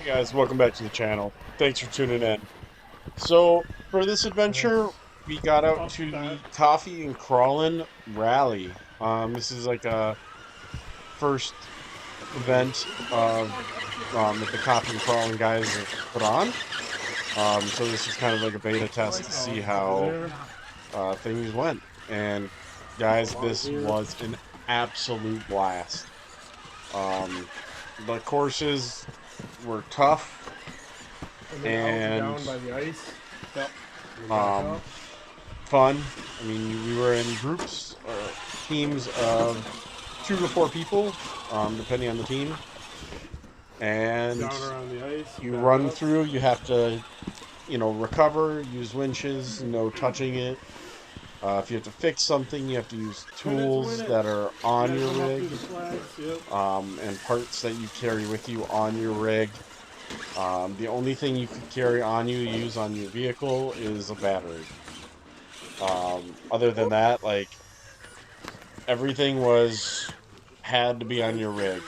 Hey guys, welcome back to the channel. Thanks for tuning in. So, for this adventure, we got out to the Coffee and Crawlin Rally. This is like a first event that the Coffee and Crawlin guys have put on. So this is kind of like a beta test to see how things went. And guys, this was an absolute blast. Um, the courses were tough and down by the ice. Yep. um, fun. I mean, we were in groups or teams of 2 to 4 people, depending on the team. And Down around the ice. you run through. You have to, recover. Use winches. No touching it. If you have to fix something, you have to use tools that are on your rig, and parts that you carry with you on your rig. The only thing you could carry on you, use on your vehicle, is a battery. Other than that, like, everything had to be on your rig.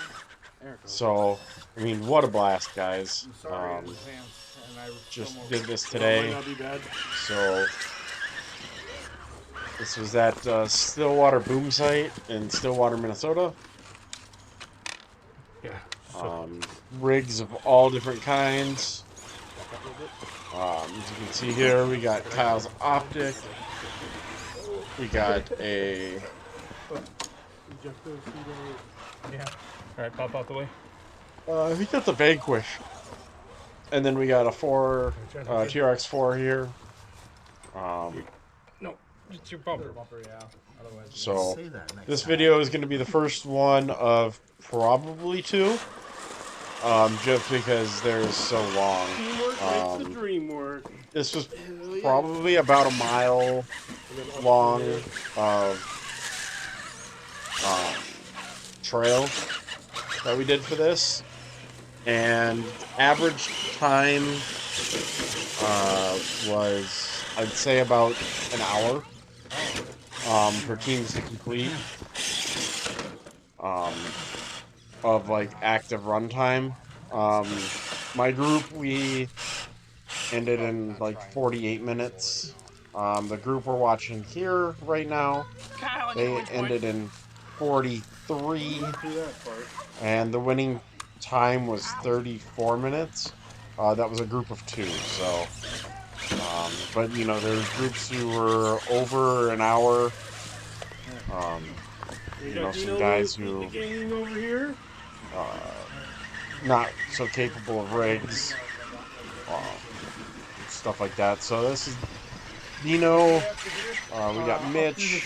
So, I mean, what a blast, guys. Just did this today. So, this was at Stillwater Boom Site in Stillwater, Minnesota. Rigs of all different kinds. As you can see here, we got Kyle's optic. We got a... Yeah. Alright, pop out the way. I think that's a Vanquish. And then we got a TRX4 here. No, it's your bumper. Yeah. So, this video is going to be the first one of probably 2. Just because they're so long. Teamwork makes the dream work. This was probably about a mile long of trail that we did for this, and average time was, I'd say, about an hour for teams to complete of like active runtime. My group, we ended in like 48 minutes. The group we're watching here right now, they ended in 43, and the winning time was 34 minutes. That was a group of 2, so, but there's groups who were over an hour. Some guys who not so capable of rigs, stuff like that. So this is Dino. We got Mitch.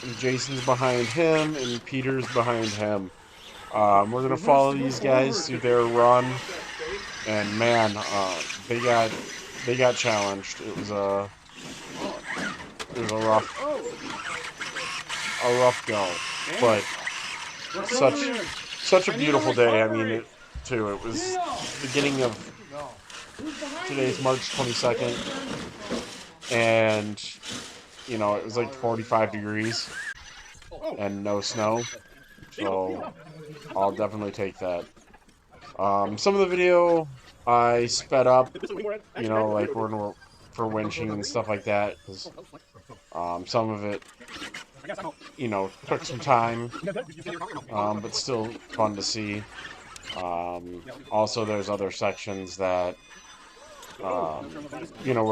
And Jason's behind him, and Peter's behind him. We're gonna follow these guys through their run, and man, they got challenged. It was a rough go, but such a beautiful day. I mean, it was the beginning of today's March 22nd, and it was like 45 degrees and no snow, so I'll definitely take that. Some of the video I sped up, like for winching and stuff like that, because some of it, took some time, but still fun to see. Also, there's other sections that, where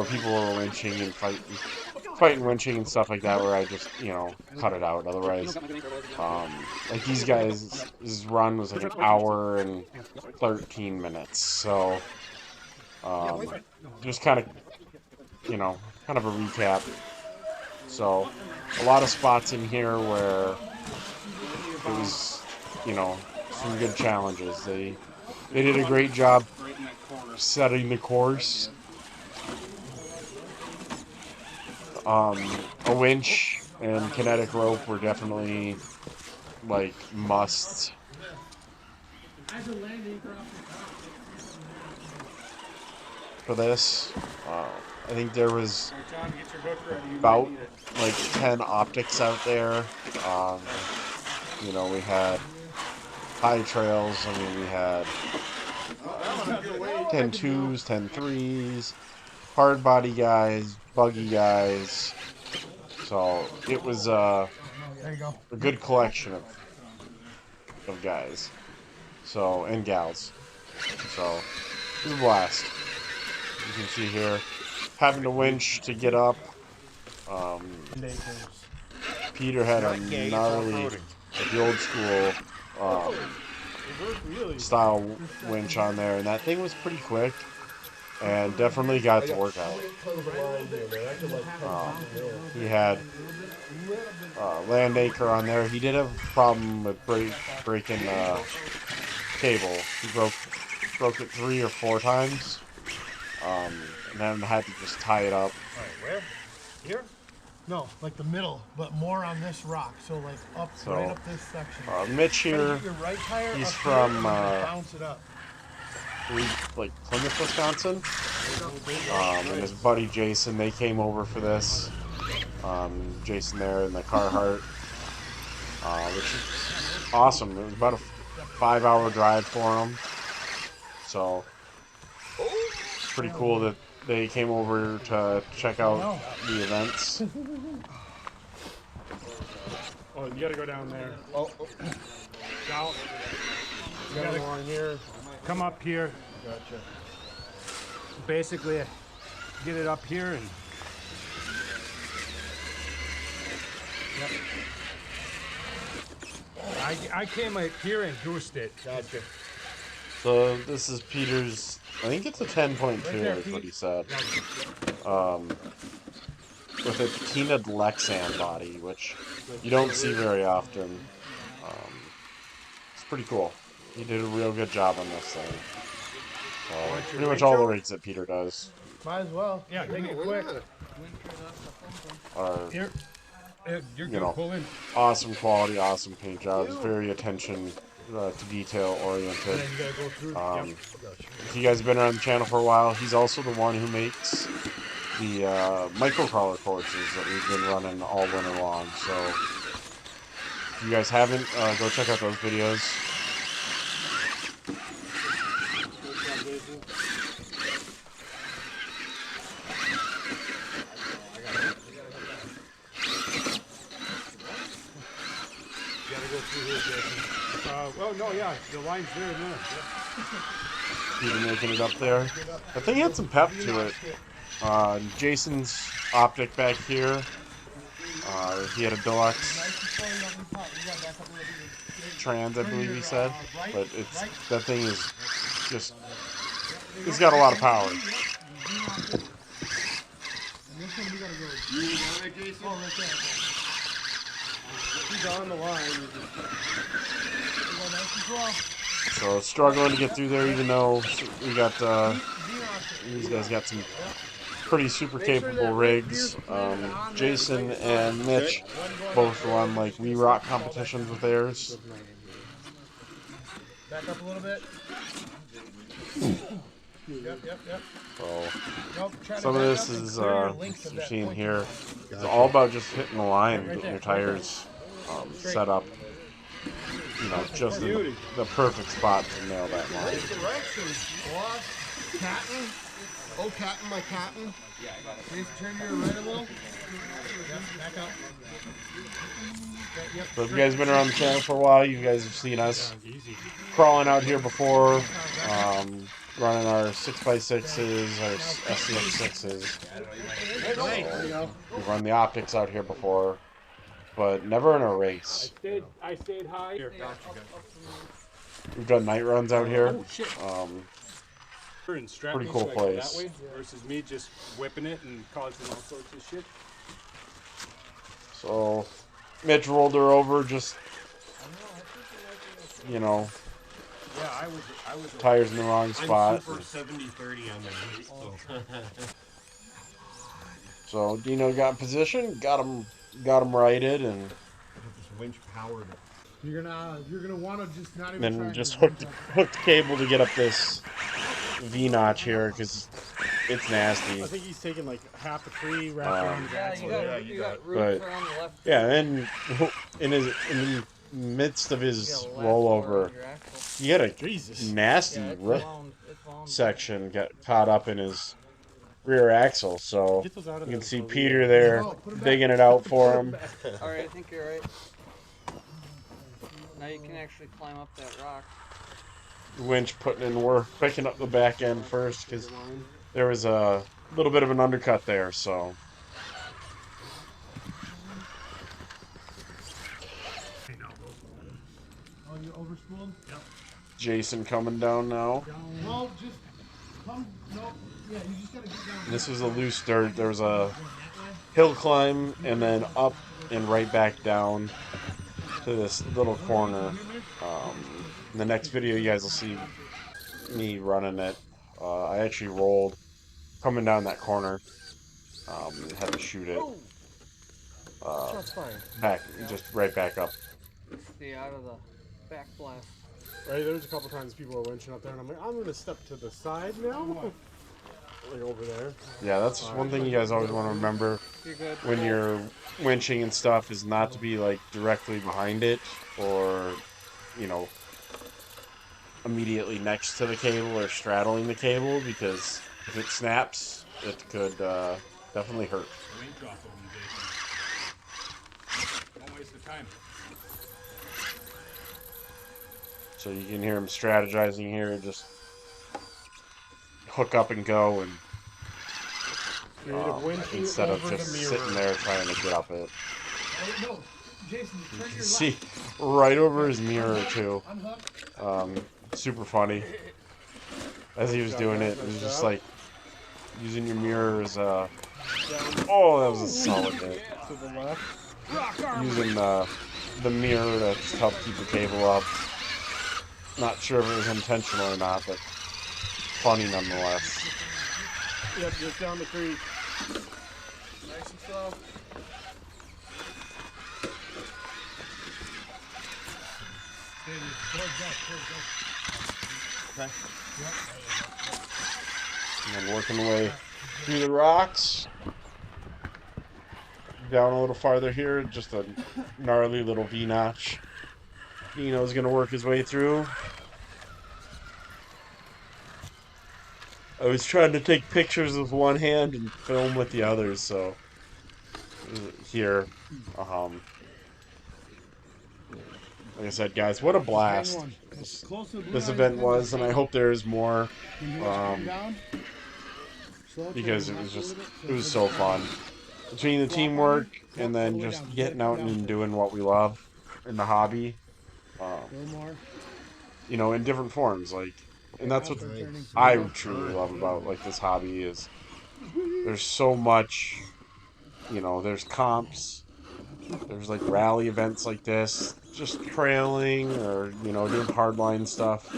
people were winching and fighting winching and stuff like that, where I just, cut it out. Otherwise, like these guys, his run was like an hour and 13 minutes. So, just kind of a recap. So, a lot of spots in here where it was, some good challenges. They did a great job setting the course. A winch and kinetic rope were definitely like musts. For this, I think there was about like 10 optics out there. We had high trails. I mean, we had 10.2s, 10.3s, hard body guys, buggy guys. So it was a good collection of guys. So, and gals. So it was a blast. You can see here, having to winch to get up. Peter had a gnarly, like the old school style winch on there, and that thing was pretty quick, and definitely got the workout. He had land anchor on there. He did have a problem with breaking cable. He broke it 3 or 4 times, and then had to just tie it up. Where? Here? No, like the middle, but more on this rock. So like up, right up this section. Mitch here, right tire he's from bounce it up. like Plymouth, Wisconsin, and his buddy Jason. They came over for this. Jason there in the Carhartt, which is awesome. It was about a 5-hour drive for him, so it's pretty cool that they came over to check out the events. Oh, you gotta go down there. Down. You gotta go along here. Come up here. Gotcha. Basically, get it up here and. Yep. I came up here and goosed it. Gotcha. So this is Peter's. I think it's a 10.2 is what he said. With a patinaed Lexan body, which you don't see very often. It's pretty cool. He did a real good job on this thing. So, pretty much all the rigs that Peter does. Might as well. Yeah, take it quick. Are, You're you gonna know, pull in. awesome quality, awesome paint jobs, very attention to detail oriented. You gotta go through. If you guys have been around the channel for a while, he's also the one who makes the microcrawler courses that we've been running all winter long. So if you guys haven't, go check out those videos. Well, no, yeah, the line's there and there. Peter making it up there. I think he had some pep to it. Jason's optic back here. He had a deluxe trans, I believe he said. But that thing is just, it's got a lot of power. He's on the line. So struggling to get through there, even though we got these guys got some pretty super capable rigs. Jason and Mitch both run like We Rock competitions with theirs. Back up a little bit. Yep. So some of this is you're seeing here. It's all about just hitting the line, getting your tires set up. You know, just in the perfect spot to nail that line. Catton. Oh, Catton, my Catton. Please turn your right a little. Yep, back up. Yep. So if you guys have been around the channel for a while, you guys have seen us crawling out here before, running our 6x6s, our SCX6s. So we've run the optics out here before, but never in a race. I stayed high. Here, We've done night runs out here. Pretty cool place. That way versus me just whipping it and causing all sorts of shit. So Mitch rolled her over, just, you know, yeah, I was tires in the wrong spot. I'm super 70-30 on my weight, So Dino got in position, got him righted, and just winch powered. You're gonna want to just not even. then just hooked cable to get up this V notch here because it's nasty. I think he's taking like half a tree wrapped around the axle. But yeah, and in midst of his You got a lap bar rollover, on your axle. he had a Jesus. nasty Yeah, it's rip wound. It's wound. section got caught up in his rear axle. So Get those out of you there. can see before we, Peter there No, put 'em back. digging it out for him. All right, I think you're right. Now you can actually climb up that rock. Winch putting in work, picking up the back end first because there was a little bit of an undercut there. So Oh, you overspooled? Jason coming down now. No, just come. No, yeah, you just gotta get down. This was a loose dirt. There was a hill climb and then up and right back down to this little corner. In the next video, you guys will see me running it. I actually rolled coming down that corner. Had to shoot it Shots fired. back, just right back up. Stay out of the back blast. Right, there's a couple times people were winching up there, and I'm like, I'm gonna step to the side now. Like over there. Yeah, that's one thing you guys always want to remember You're good. when you're winching and stuff is not to be like directly behind it or, you know, immediately next to the cable or straddling the cable because if it snaps, it could definitely hurt. Don't waste the time. So you can hear him strategizing here, just hook up and go, and instead of just sitting there trying to get up it. Oh, no, Jason, You turn can your see right over his mirror too. unhook. Super funny. As he was doing it, it was just like using your mirror as a. Oh, that was a solid hit. To the left. Using the mirror to help keep the cable up. Not sure if it was intentional or not, but funny nonetheless. Yep, just down the creek. Nice and slow. And then working the way through the rocks. Down a little farther here, just a gnarly little V-notch. Dino's gonna work his way through. I was trying to take pictures with one hand and film with the other, so here, like I said, guys, what a blast this event was, and I hope there's more, because it was so fun. Between the teamwork and then just getting out and doing what we love in the hobby, you know, in different forms, like, and that's what I truly love about like this hobby is there's so much, you know, there's comps, there's like rally events like this, just trailing or, you know, doing hardline stuff.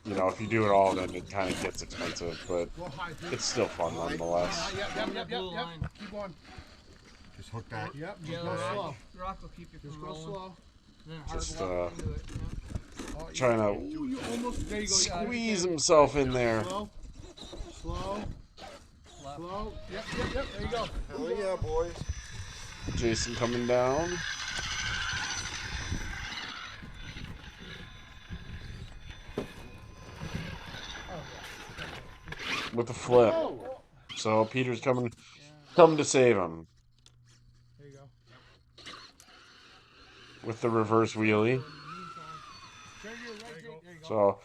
You know, if you do it all, then it kind of gets expensive, but it's still fun nonetheless. Yep. Keep on. Just hook that. Yep, Yeah, just go slow. the rock will keep you Just from go rolling. slow. Then hard Just, walk into it. Oh, Trying to Ooh, you almost, there you go. You got it. squeeze himself in there. Slow. Slow. Left. Slow. Yep. There you go. Hell yeah, boys. Jason coming down. With a flip. So Peter's coming to save him There you go. with the reverse wheelie. Turn your right, there you go. So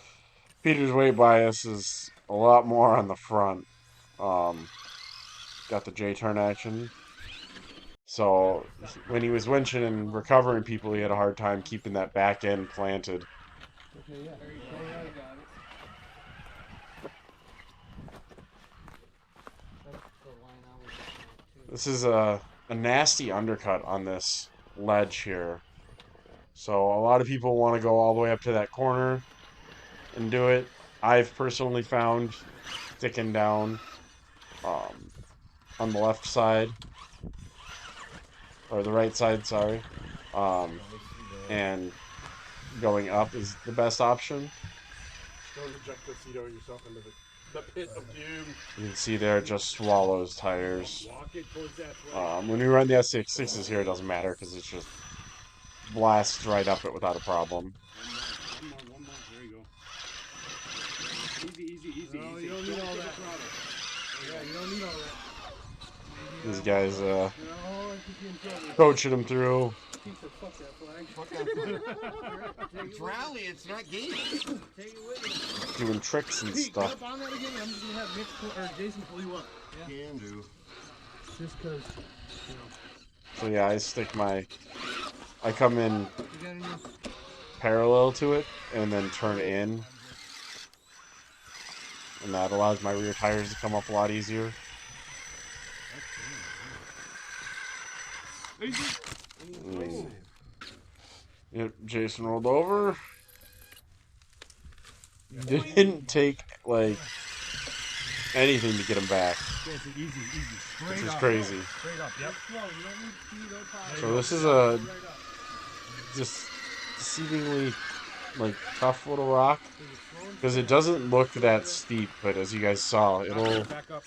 Peter's weight bias is a lot more on the front. Got the J-turn action. So when he was winching and recovering people, he had a hard time keeping that back end planted. Okay, yeah. There you go. You got it. That's the line I was looking at, too. This is a nasty undercut on this ledge here. So a lot of people want to go all the way up to that corner and do it. I've personally found sticking down on the left side, or the right side, sorry, and going up is the best option. Don't eject the seat yourself into the The pit of doom. You can see there it just swallows tires. Walk it towards that flag. When we run the S66s here, it doesn't matter because it's just blasts right up it without a problem. One more. There you go. Easy. No, you don't need all that. Yeah, you don't need all that. These guys No, I think you in trouble. coaching them through. He said, fuck that flag. It's rally, it's not game. Take it with you. Doing tricks and Pete, get stuff. up on that again. I'm just gonna have Mitch or Jason pull you up. Can do. Just cause, So yeah, I come in You got any? parallel to it and then turn in. And that allows my rear tires to come up a lot easier. Yep, Jason rolled over. Didn't take, like, anything to get him back, Easy. which is crazy. Straight up, yep. So this is a just deceivingly, like, tough little rock. Because it doesn't look that steep, but as you guys saw, Back up.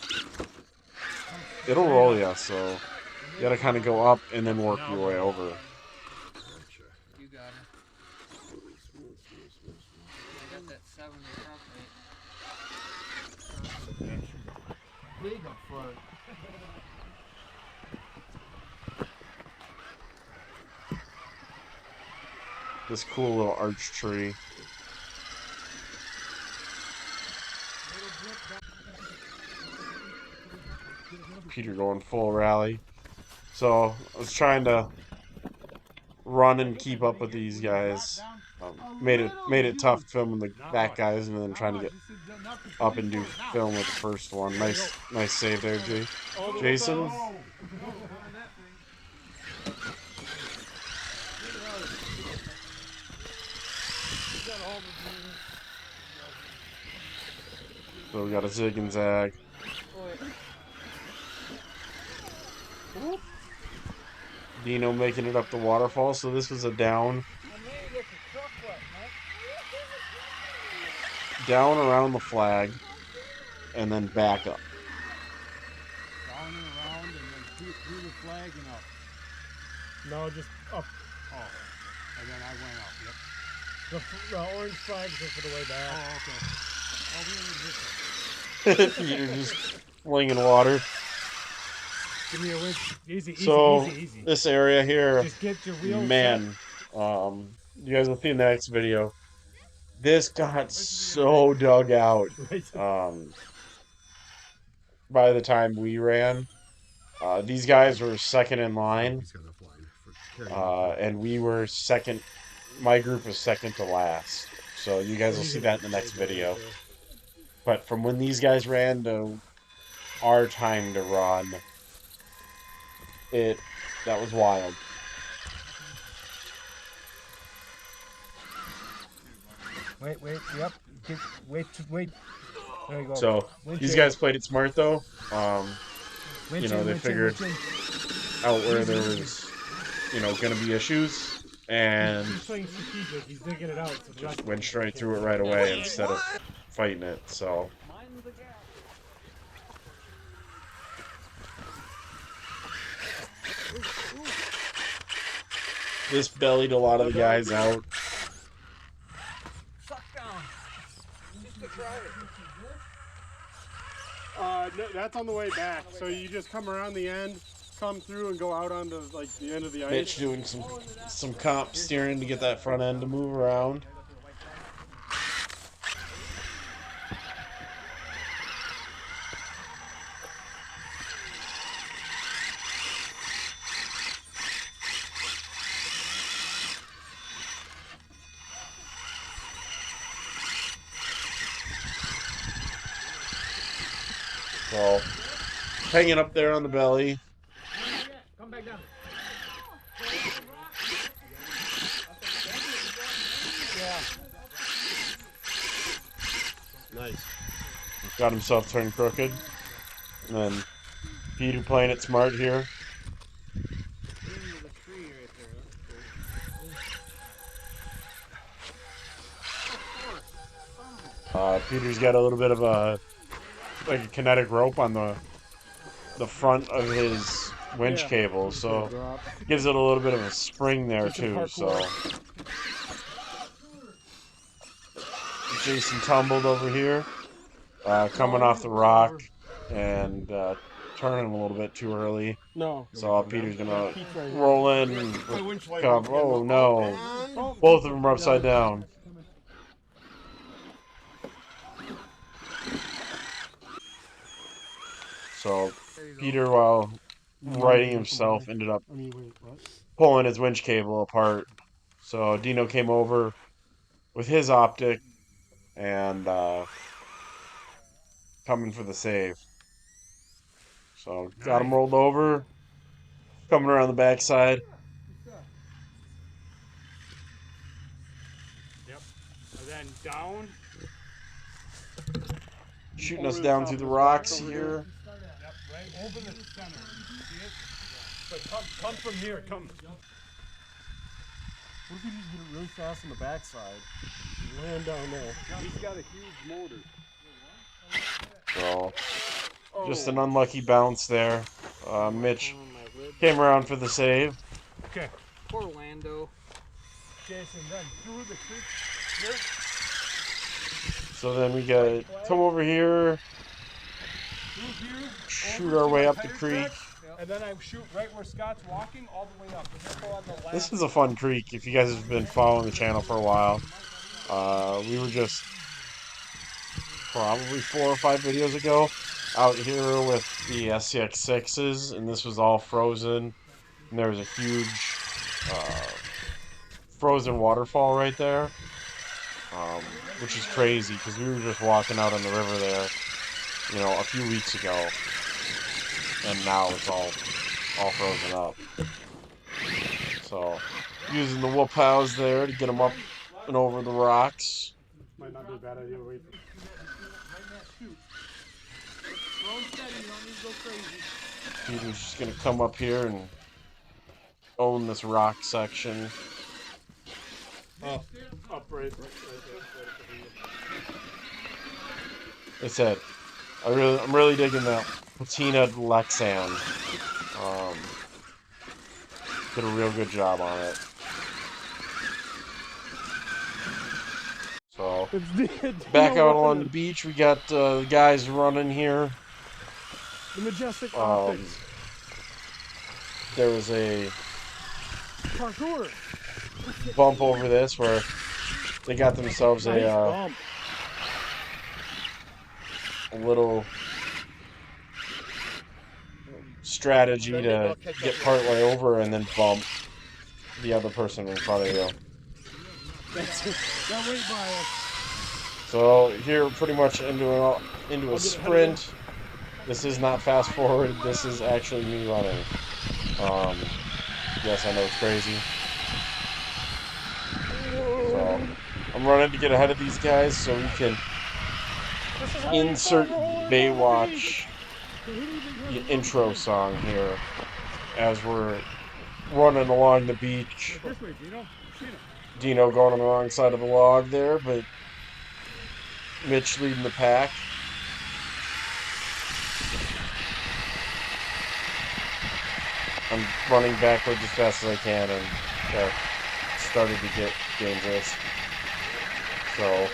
it'll roll you, so you gotta kind of go up and then work your way over. You got it. I got that 7 front rate. big up front. This cool little arch tree. Peter going full rally. So I was trying to run and keep up with these guys. Made it tough filming the back guys and then trying to get up and do film with the first one. Nice save there, Jason. So we got a zig and zag. Dino making it up the waterfall. So this was a down around the flag and then back up. Down and around and then through the flag and up. No, just up. Oh. And then I went up, yep. The orange flags are for the way back. Oh, okay. Oh, we were just Peter just flinging water. give me a winch. Easy. So this area here, Just get your wheels man, you guys will see in the next video. This got so dug out. By the time we ran, these guys were second in line, and we were second. My group was second to last. So you guys will see that in the next video. But from when these guys ran to our time to run, that was wild. Wait, yep. Wait. There you go. So these guys played it smart though. You know, they figured out where there was, going to be issues, and He's playing strategic. He's digging it out. So just went straight through it right away instead of fighting it. So this bellied a lot of the guys out. No, that's on the way back. So you just come around the end, come through, and go out onto like the end of the ice. Mitch doing some comp steering to get that front end to move around. So, hanging up there on the belly. Come back down. Nice. Got himself turned crooked. And then Peter playing it smart here. Peter's got a little bit of a like a kinetic rope on the front of his winch Yeah. cable, so gives it a little bit of a spring there too. So Jason tumbled over here, coming off the rock and turning a little bit too early. No. So Peter's gonna Pete's right here. roll in. My winch light Come. won't Oh get no! on. Both of them are upside down. So Peter, while righting himself, ended up pulling his winch cable apart. So Dino came over with his optic and coming for the save. So got him rolled over, coming around the backside. Yep. And then down. Shooting us down through the rocks here. Yep, right over the center. See it? But come from here. Come. What if we just get it really fast on the backside and land down there? He's got a huge motor. So just an unlucky bounce there. Mitch came around for the save. Okay. Poor Lando. Jason, then through the creek here. So then we gotta come over here, Through here. shoot our way up the creek. And then I shoot right where Scott's walking, all the way up. On the left. This is a fun creek if you guys have been following the channel for a while. We were just probably 4 or 5 videos ago out here with the SCX6s, and this was all frozen. And there was a huge frozen waterfall right there, which is crazy because we were just walking out on the river there, you know, a few weeks ago, and now it's all frozen up. So using the whoop house there to get them up and over the rocks. Might not be a bad idea to wait. Peter's just gonna come up here and own this rock section. Up right. Like I said, I'm really digging that patina Lexan. Did a real good job on it. So back out along the beach, we got the guys running here. The majestic optics. There was a Parkour. bump over this where they got themselves a little strategy to get partway over and then bump the other person in front of you. So here, pretty much into a sprint. This is not fast forward. This is actually me running. Yes, I know it's crazy. So I'm running to get ahead of these guys so we can insert Baywatch the intro song here as we're running along the beach. This way, Dino. Dino going on the wrong side of the log there, but Mitch leading the pack. I'm running backwards as fast as I can, and started to get dangerous. So,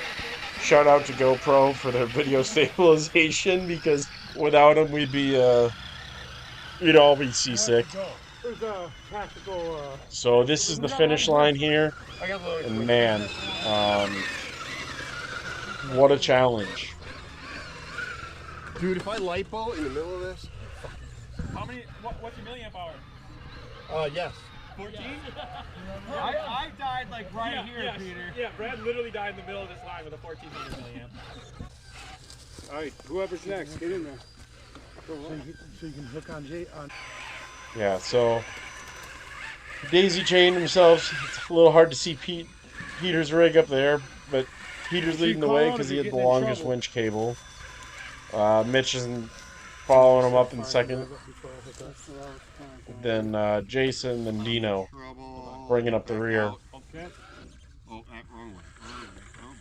shout out to GoPro for their video stabilization, because without them we'd all be seasick. There's a tactical. So this is the finish line here, and man, what a challenge! Dude, if I lipo in the middle of this. How many? What's your milliamp hour? Yes. 14? I died like right here, Peter. Yeah, Brad literally died in the middle of this line with a 1400 milliamp. All right, whoever's next, get in there. So you can hook on Jay on. Yeah, so daisy chained themselves. It's a little hard to see Peter's rig up there, but Peter's leading the way because he had the longest winch cable. Mitch isn't following him up in second. Then Jason and Dino bringing up the rear. Okay. Oh, wrong way. Oh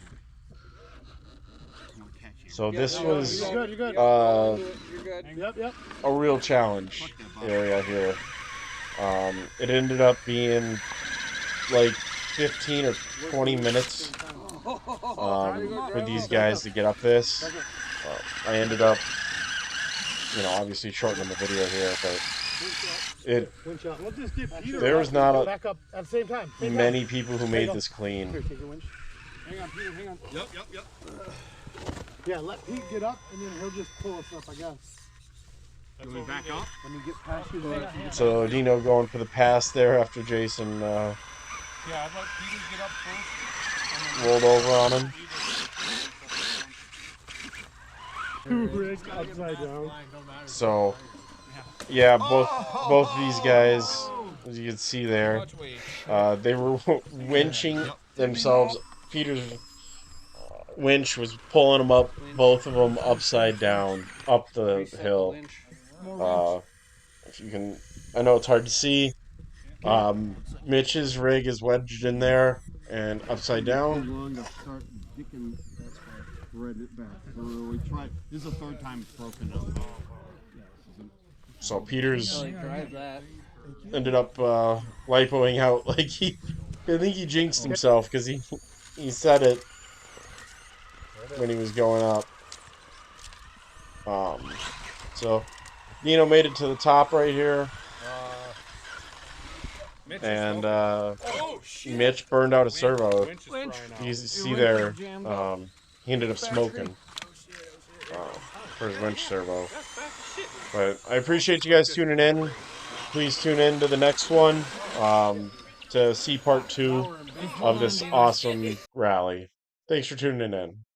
boy. I'm gonna catch you. So this was You're good, you're good. You're good. Yep. a real challenge area here. It ended up being like 15 or 20 minutes for these guys to get up this. I ended up, obviously shortening the video here, but We'll just get Peter there was not back up at the same time. many people who made this clean. Here, take your winch. Hang on, Peter, hang on. Yep. Yeah, let Pete get up, and then he'll just pull us up, I guess. Going back up? Let me get past you there. So Dino going for the pass there after Jason Yeah, I'd let Peter get up first. rolled over on him. Rick upside down. So yeah, both of these guys, as you can see there, they were winching themselves. Peter's winch was pulling them up, both of them upside down, up the Reset the hill. winch. If you can, I know it's hard to see. Mitch's rig is wedged in there and upside down. Long to start dicking, thread it back. We tried. This is the third time it's broken now. So Peter's Really drive that. ended up lipoing out like I think he jinxed himself because he said it when he was going up. So Dino made it to the top right here, and Mitch burned out a servo. You see there, he ended up smoking for his winch servo. But I appreciate you guys tuning in. Please tune in to the next one to see part 2 of this awesome rally. Thanks for tuning in.